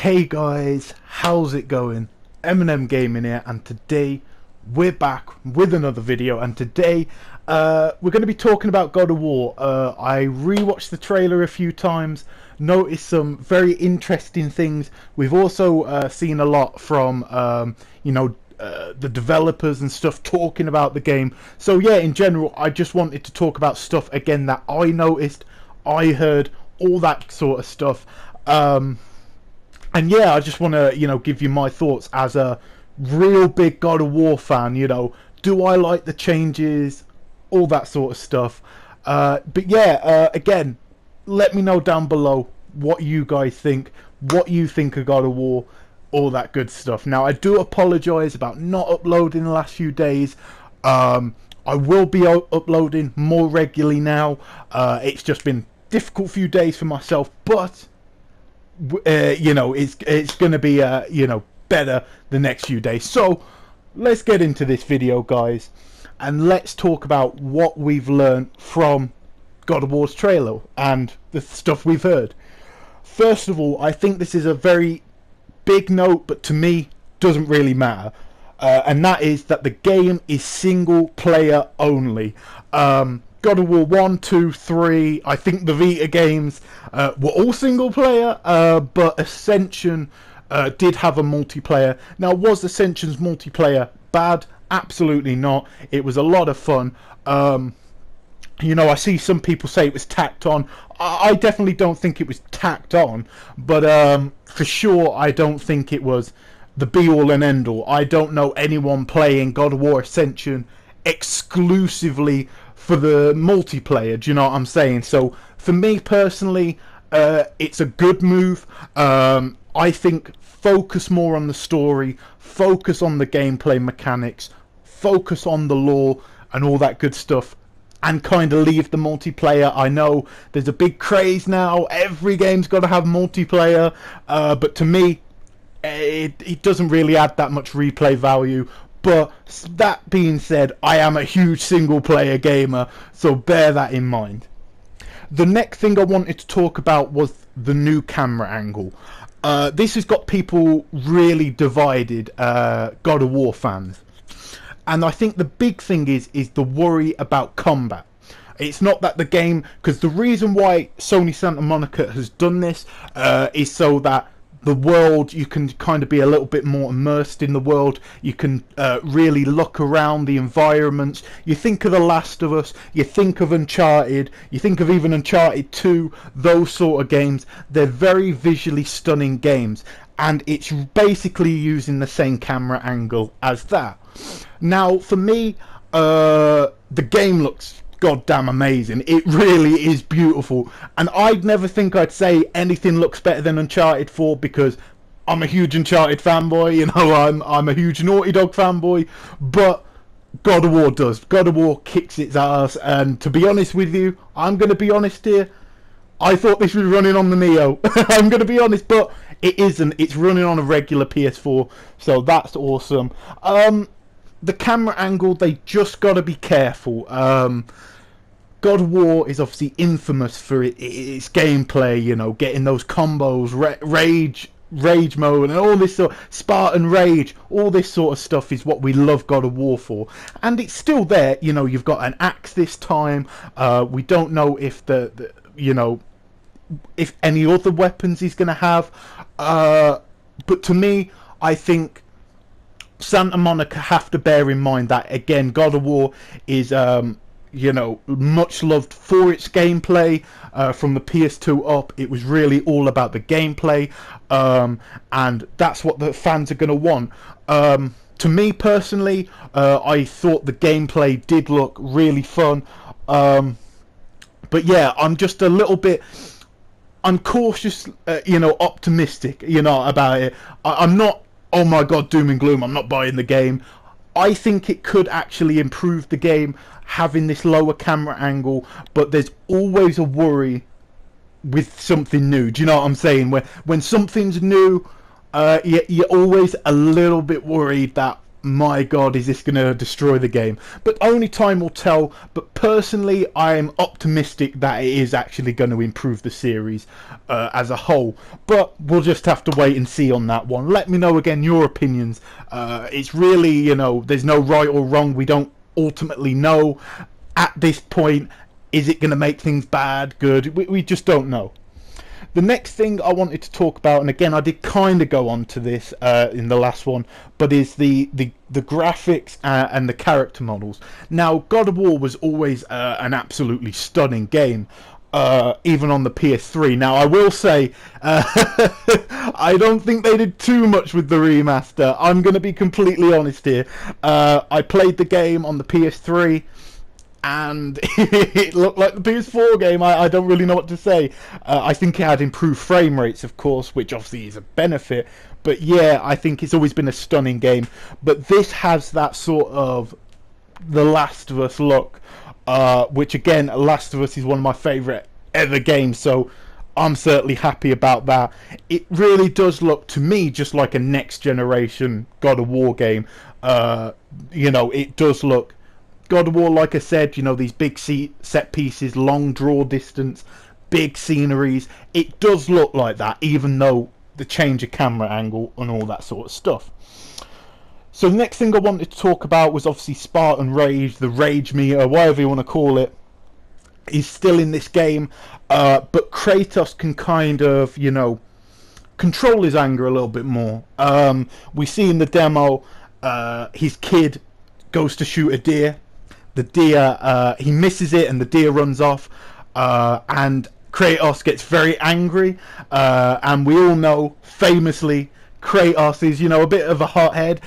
Hey guys, how's it going? Eminem Gaming here, and today we're back with another video. And today we're going to be talking about God of War. I rewatched the trailer a few times, noticed some very interesting things. We've also seen a lot from the developers and stuff talking about the game. So yeah, in general, I just wanted to talk about stuff again that I noticed, I heard, all that sort of stuff. And yeah, I just want to, give you my thoughts as a real big God of War fan. Do I like the changes, all that sort of stuff. But yeah, again, let me know down below what you guys think, what you think of God of War, all that good stuff. Now, I do apologise about not uploading the last few days. I will be uploading more regularly now. It's just been a difficult few days for myself, but it's going to be better the next few days. So let's get into this video, guys, and let's talk about what we've learned from God of War's trailer and the stuff we've heard. First of all, I think this is a very big note, but to me doesn't really matter, and that is that the game is single player only. God of War 1, 2, 3, I think the Vita games were all single player, but Ascension did have a multiplayer. Now, was Ascension's multiplayer bad? Absolutely not. It was a lot of fun. I see some people say it was tacked on. I definitely don't think it was tacked on, but for sure I don't think it was the be-all and end-all. I don't know anyone playing God of War Ascension exclusively for the multiplayer. Do you know what I'm saying? So for me personally, it's a good move. I think focus more on the story, focus on the gameplay mechanics, focus on the lore and all that good stuff, and kind of leave the multiplayer. I know there's a big craze now, every game's got to have multiplayer, but to me it doesn't really add that much replay value. But that being said, I am a huge single player gamer, so bear that in mind. The next thing I wanted to talk about was the new camera angle. This has got people really divided, God of War fans. And I think the big thing is the worry about combat. It's not that the game, because the reason why Sony Santa Monica has done this is so that the world, you can kind of be a little bit more immersed in the world. You can really look around the environments. You think of The Last of Us, you think of Uncharted, you think of even Uncharted 2, those sort of games. They're very visually stunning games, and it's basically using the same camera angle as that. Now, for me, the game looks goddamn amazing. It really is beautiful, and I'd never think I'd say anything looks better than Uncharted 4, because I'm a huge Uncharted fanboy. I'm a huge Naughty Dog fanboy, but God of War does. God of War kicks its ass, and to be honest with you, I'm going to be honest here, I thought this was running on the Neo. I'm going to be honest, but it isn't. It's running on a regular PS4, so that's awesome. The camera angle, they just got to be careful. God of War is obviously infamous for its gameplay, getting those combos, rage mode, and all this sort of Spartan rage, all this sort of stuff is what we love God of War for, and it's still there. You've got an axe this time. We don't know if if any other weapons he's going to have, but to me, I think Santa Monica have to bear in mind that, again, God of War is much loved for its gameplay. From the PS2 up, it was really all about the gameplay, and that's what the fans are going to want. To me personally, I thought the gameplay did look really fun, but yeah, I'm just a little bit, I'm cautious, optimistic, about it. I'm not, oh my god, doom and gloom, I'm not buying the game. I think it could actually improve the game, having this lower camera angle, but there's always a worry with something new. Do you know what I'm saying? When something's new, you're always a little bit worried that, my god, is this going to destroy the game? But only time will tell. But personally, I'm optimistic that it is actually going to improve the series as a whole. But we'll just have to wait and see on that one. Let me know again your opinions. It's really, you know, there's no right or wrong. We don't ultimately know at this point. Is it going to make things bad, good? We just don't know. The next thing I wanted to talk about, and again I did kind of go on to this in the last one, but is the graphics and the character models. Now, God of War was always an absolutely stunning game, even on the PS3. Now, I will say, I don't think they did too much with the remaster. I'm going to be completely honest here. I played the game on the PS3, and it looked like the PS4 game. I don't really know what to say. I think it had improved frame rates, of course, which obviously is a benefit. But yeah, I think it's always been a stunning game. But this has that sort of The Last of Us look, which again, Last of Us is one of my favourite ever games, so I'm certainly happy about that. It really does look, to me, just like a next generation God of War game. You know, it does look... God of War, like I said, you know, these big set pieces, long draw distance, big sceneries. It does look like that, even though the change of camera angle and all that sort of stuff. So the next thing I wanted to talk about was obviously Spartan Rage, the Rage meter, whatever you want to call it, is still in this game. But Kratos can kind of, you know, control his anger a little bit more. We see in the demo, his kid goes to shoot a deer. The deer, he misses it and the deer runs off, and Kratos gets very angry, and we all know, famously, Kratos is, you know, a bit of a hothead.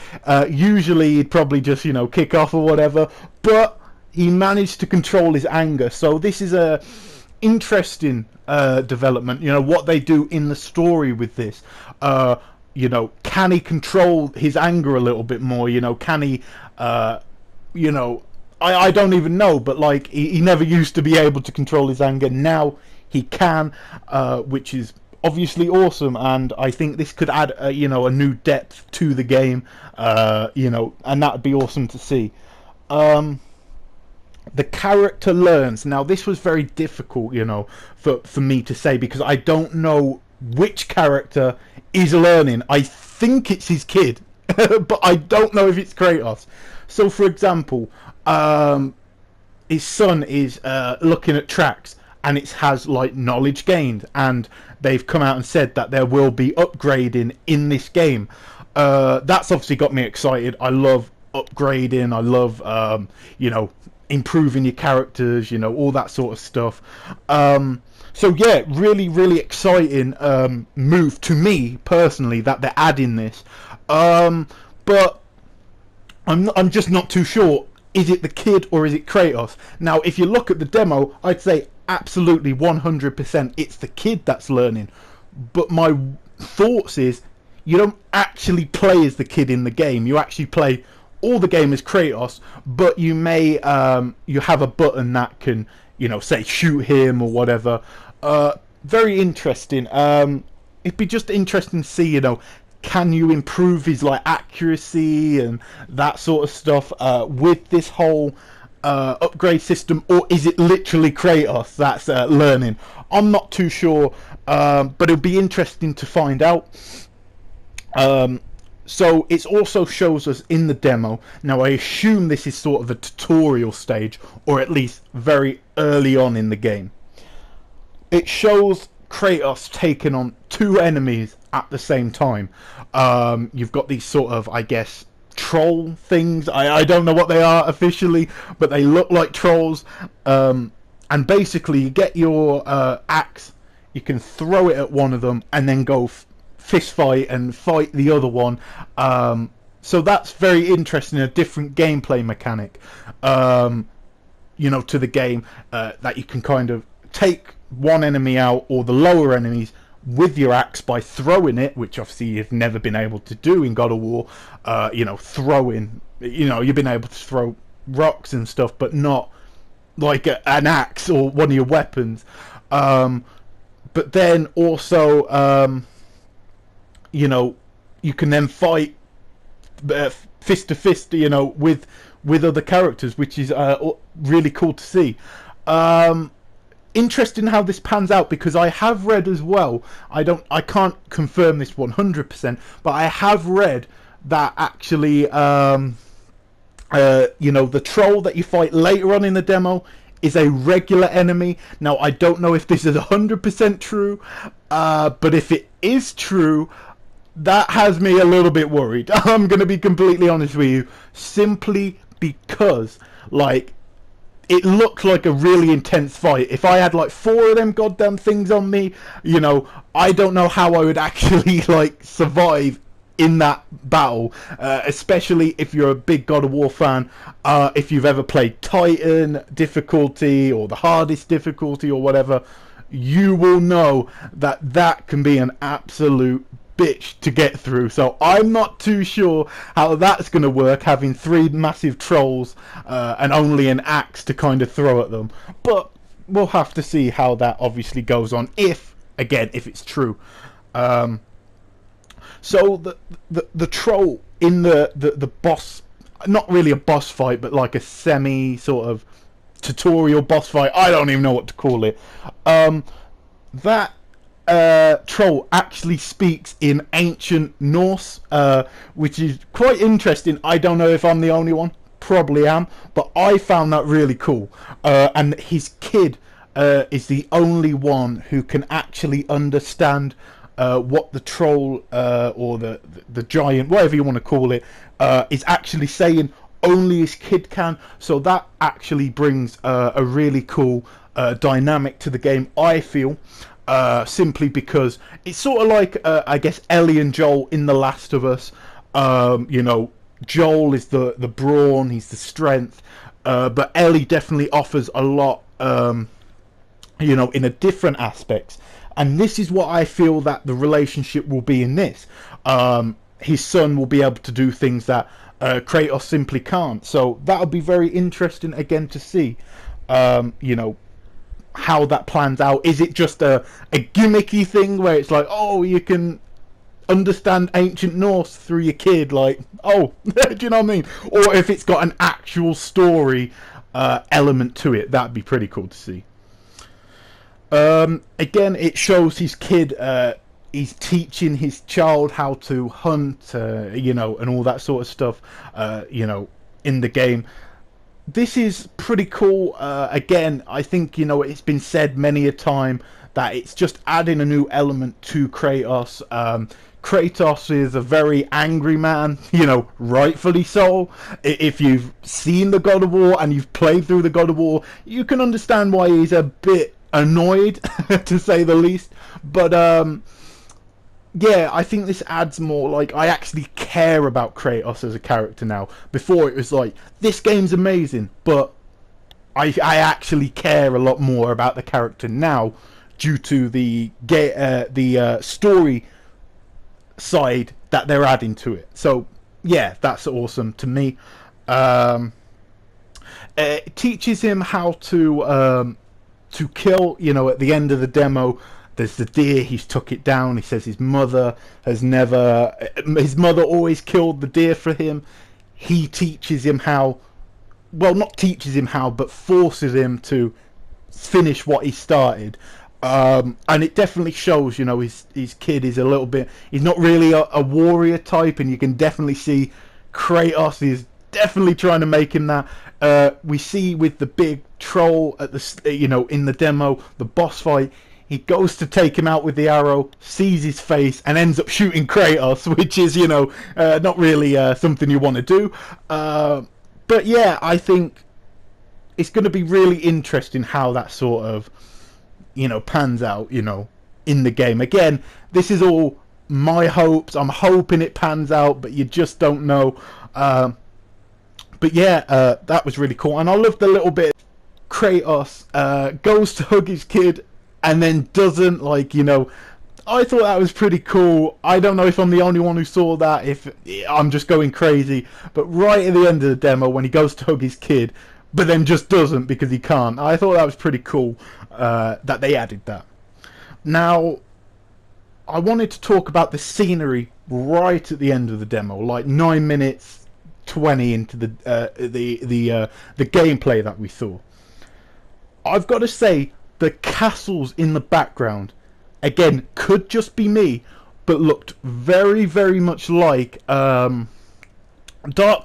Usually he'd probably just, you know, kick off or whatever, but he managed to control his anger. So this is a interesting development, you know, what they do in the story with this. You know, can he control his anger a little bit more? You know, can he, you know, I don't even know, but like he never used to be able to control his anger. Now he can, which is obviously awesome, and I think this could add you know, a new depth to the game, you know, and that would be awesome to see. The character learns. Now this was very difficult, you know, for me to say, because I don't know which character is learning. I think it's his kid, but I don't know if it's Kratos. So for example, his son is looking at tracks, and it has like knowledge gained, and they've come out and said that there will be upgrading in this game. That's obviously got me excited. I love upgrading. I love you know, improving your characters, you know, all that sort of stuff. So yeah, really exciting move to me personally that they're adding this. But I'm just not too sure. Is it the kid or is it Kratos? Now, if you look at the demo, I'd say absolutely 100% it's the kid that's learning. But my thoughts is, you don't actually play as the kid in the game. You actually play all the game as Kratos, but you may you have a button that can, you know, say shoot him or whatever. Very interesting. It'd be just interesting to see, you know, can you improve his like accuracy and that sort of stuff with this whole upgrade system, or is it literally Kratos that's learning? I'm not too sure, but it'll be interesting to find out. So it also shows us in the demo. Now I assume this is sort of a tutorial stage, or at least very early on in the game. It shows Kratos taking on two enemies at the same time. You've got these sort of, I guess, troll things. I don't know what they are officially, but they look like trolls. And basically you get your axe, you can throw it at one of them and then go fist fight and fight the other one. So that's very interesting, a different gameplay mechanic, you know, to the game, that you can kind of take one enemy out, or the lower enemies, with your axe by throwing it, which obviously you've never been able to do in God of War. You know, throwing, you know, you've been able to throw rocks and stuff, but not like an axe or one of your weapons. But then also, you know, you can then fight fist to fist, you know, with other characters, which is really cool to see. Interesting how this pans out, because I have read as well, I can't confirm this 100%, but I have read that actually you know, the troll that you fight later on in the demo is a regular enemy. Now I don't know if this is 100% true, but if it is true, that has me a little bit worried. I'm going to be completely honest with you, simply because, like, it looked like a really intense fight. If I had like 4 of them goddamn things on me, you know, I don't know how I would actually like survive in that battle, especially if you're a big God of War fan. If you've ever played Titan difficulty or the hardest difficulty or whatever, you will know that that can be an absolute bitch to get through. So I'm not too sure how that's going to work, having 3 massive trolls and only an axe to kind of throw at them. But we'll have to see how that obviously goes on, if it's true. So the troll in the boss, not really a boss fight, but like a semi sort of tutorial boss fight, I don't even know what to call it, that troll actually speaks in ancient Norse, which is quite interesting. I don't know if I'm the only one, probably am, but I found that really cool. And his kid is the only one who can actually understand what the troll or the giant, whatever you want to call it, is actually saying. Only his kid can. So that actually brings a really cool dynamic to the game, I feel. Simply because it's sort of like I guess Ellie and Joel in The Last of Us. You know, Joel is the brawn, he's the strength, but Ellie definitely offers a lot, you know, in a different aspects. And this is what I feel that the relationship will be in this. His son will be able to do things that Kratos simply can't. So that'll be very interesting again to see. You know, how that plans out. Is it just a gimmicky thing where it's like, oh, you can understand ancient Norse through your kid, like, oh, do you know what I mean? Or if it's got an actual story element to it, that'd be pretty cool to see. Again, it shows his kid, he's teaching his child how to hunt, you know, and all that sort of stuff, you know, in the game. This is pretty cool. Again, I think, you know, it's been said many a time that it's just adding a new element to Kratos. Kratos is a very angry man, you know, rightfully so. If you've seen the God of War and you've played through the God of War, you can understand why he's a bit annoyed, to say the least. But yeah, I think this adds more, like, I actually care about Kratos as a character now. Before it was like, this game's amazing, but I actually care a lot more about the character now, due to the story side that they're adding to it. So yeah, that's awesome to me. It teaches him how to kill. You know, at the end of the demo, there's the deer, he's took it down. He says his mother always killed the deer for him. He teaches him how, well, not teaches him how, but forces him to finish what he started. And it definitely shows, you know, his kid is a little bit, he's not really a warrior type, and you can definitely see Kratos is definitely trying to make him that. We see with the big troll at the, you know, in the demo, the boss fight, he goes to take him out with the arrow, sees his face, and ends up shooting Kratos, which is, you know, not really something you want to do. But yeah, I think it's going to be really interesting how that sort of, you know, pans out, you know, in the game. Again, this is all my hopes. I'm hoping it pans out, but you just don't know. But yeah, that was really cool. And I love the little bit Kratos goes to hug his kid and then doesn't, like, you know, I thought that was pretty cool. I don't know if I'm the only one who saw that, if I'm just going crazy, but right at the end of the demo when he goes to hug his kid but then just doesn't because he can't, I thought that was pretty cool, that they added that. Now I wanted to talk about the scenery right at the end of the demo, like 9 minutes 20 into the gameplay that we saw. I've got to say, the castles in the background, again, could just be me, but looked very, very much like Dark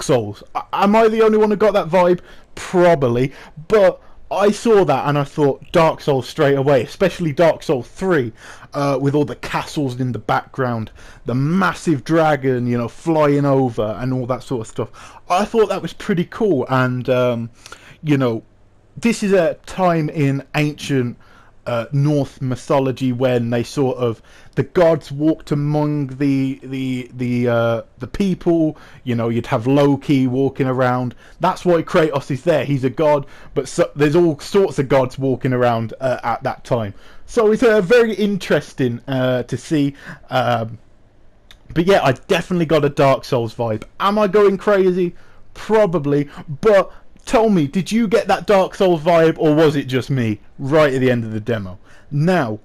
Souls. Am I the only one who got that vibe? Probably, but I saw that and I thought Dark Souls straight away, especially Dark Souls 3, with all the castles in the background, the massive dragon, you know, flying over and all that sort of stuff. I thought that was pretty cool, and you know, this is a time in ancient Norse mythology when they sort of, the gods walked among the people. You know, you'd have Loki walking around. That's why Kratos is there. He's a god, but there's all sorts of gods walking around at that time. So it's very interesting to see. But yeah, I definitely got a Dark Souls vibe. Am I going crazy? Probably, but tell me, did you get that Dark Souls vibe, or was it just me right at the end of the demo? Now,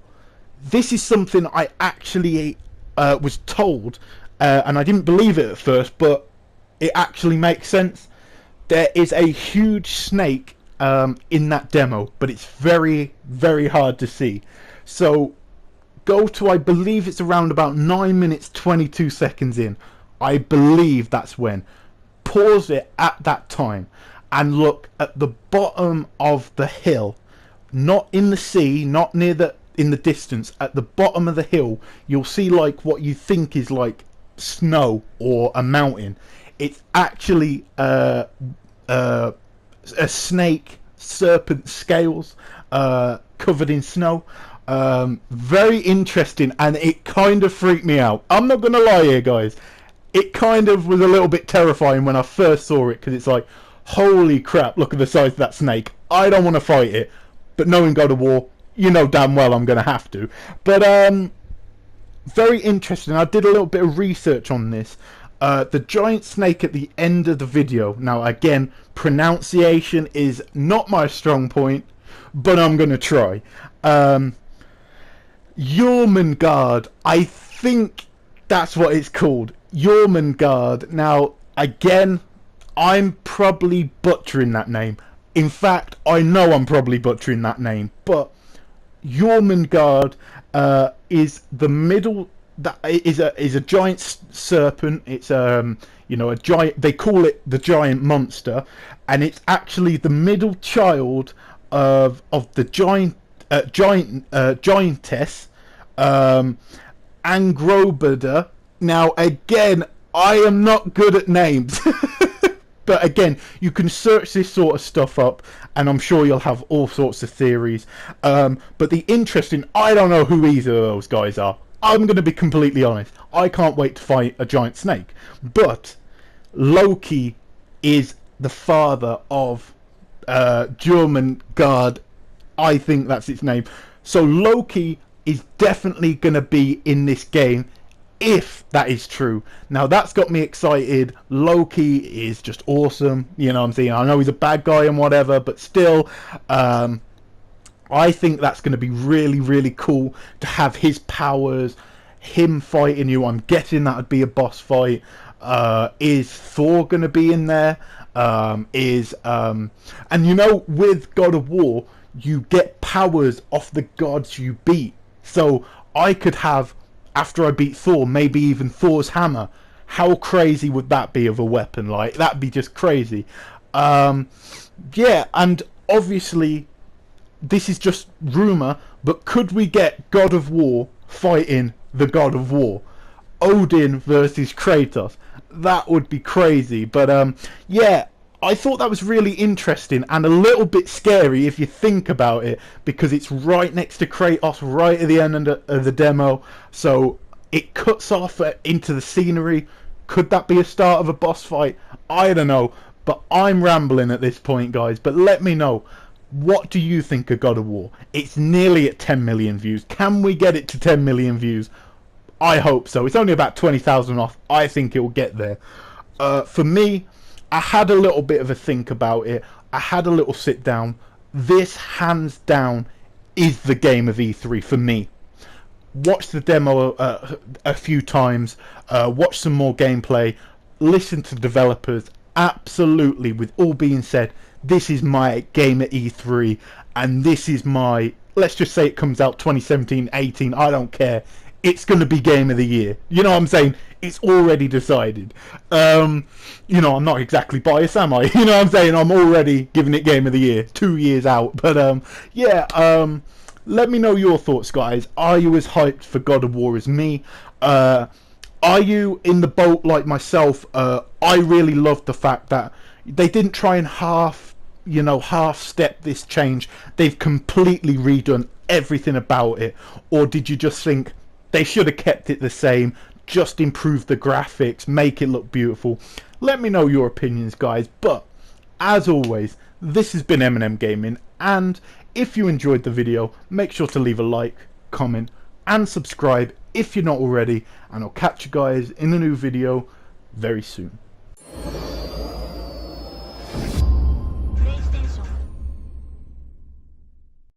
this is something I actually was told, and I didn't believe it at first, but it actually makes sense. There is a huge snake in that demo, but it's very, very hard to see. So, go to, I believe it's around about 9 minutes 22 seconds in. I believe that's when. Pause it at that time and look at the bottom of the hill, not in the sea, not near in the distance. At the bottom of the hill, you'll see like what you think is like snow or a mountain. It's actually a snake, serpent scales covered in snow. Very interesting, and it kind of freaked me out. I'm not gonna lie here, guys. It kind of was a little bit terrifying when I first saw it, because it's like, holy crap, look at the size of that snake. I don't want to fight it, but knowing God of War, you know damn well I'm going to have to. But very interesting. I did a little bit of research on this. The giant snake at the end of the video. Now again, pronunciation is not my strong point, but I'm going to try. Jormungand, I think that's what it's called. Jormungand. Now again, I'm probably butchering that name. In fact, I know I'm probably butchering that name. But Jormungand is the middle. That is a giant serpent. It's you know, a giant. They call it the giant monster, and it's actually the middle child of the giantess Angrobada. Now again, I am not good at names. But again, you can search this sort of stuff up, and I'm sure you'll have all sorts of theories. But the interesting, I don't know who either of those guys are. I'm going to be completely honest. I can't wait to fight a giant snake. But Loki is the father of Jormungand. I think that's its name. So Loki is definitely going to be in this game, if that is true. Now that's got me excited. Loki is just awesome, you know what I'm saying? I know he's a bad guy and whatever, but still, I think that's going to be really, really cool to have his powers, him fighting you. I'm guessing that would be a boss fight. Is Thor going to be in there? And you know, with God of War, you get powers off the gods you beat. So I could have, after I beat Thor, maybe even Thor's hammer. How crazy would that be of a weapon? Like, that'd be just crazy. Yeah, and obviously this is just rumour, but could we get God of War fighting the God of War? Odin versus Kratos. That would be crazy. But yeah, I thought that was really interesting and a little bit scary if you think about it, because it's right next to Kratos, right at the end of the demo. So it cuts off into the scenery. Could that be a start of a boss fight? I don't know. But I'm rambling at this point, guys. But let me know. What do you think of God of War? It's nearly at 10 million views. Can we get it to 10 million views? I hope so. It's only about 20,000 off. I think it will get there. For me, I had a little bit of a think about it. I had a little sit down. This, hands down, is the game of E3 for me. watch the demo a few times, watch some more gameplay, listen to developers. Absolutely, with all being said, this is my game at E3, and this is my, let's just say it comes out 2017, 18, I don't care. It's going to be game of the year. You know what I'm saying? It's already decided. You know, I'm not exactly biased, am I? You know what I'm saying? I'm already giving it game of the year, 2 years out. But yeah, let me know your thoughts, guys. Are you as hyped for God of War as me? Are you in the boat like myself? I really loved the fact that they didn't try and half step this change. They've completely redone everything about it. Or did you just think they should have kept it the same, just improve the graphics, make it look beautiful? Let me know your opinions, guys. But as always, this has been M&M Gaming, and if you enjoyed the video, make sure to leave a like, comment and subscribe if you're not already, and I'll catch you guys in a new video very soon.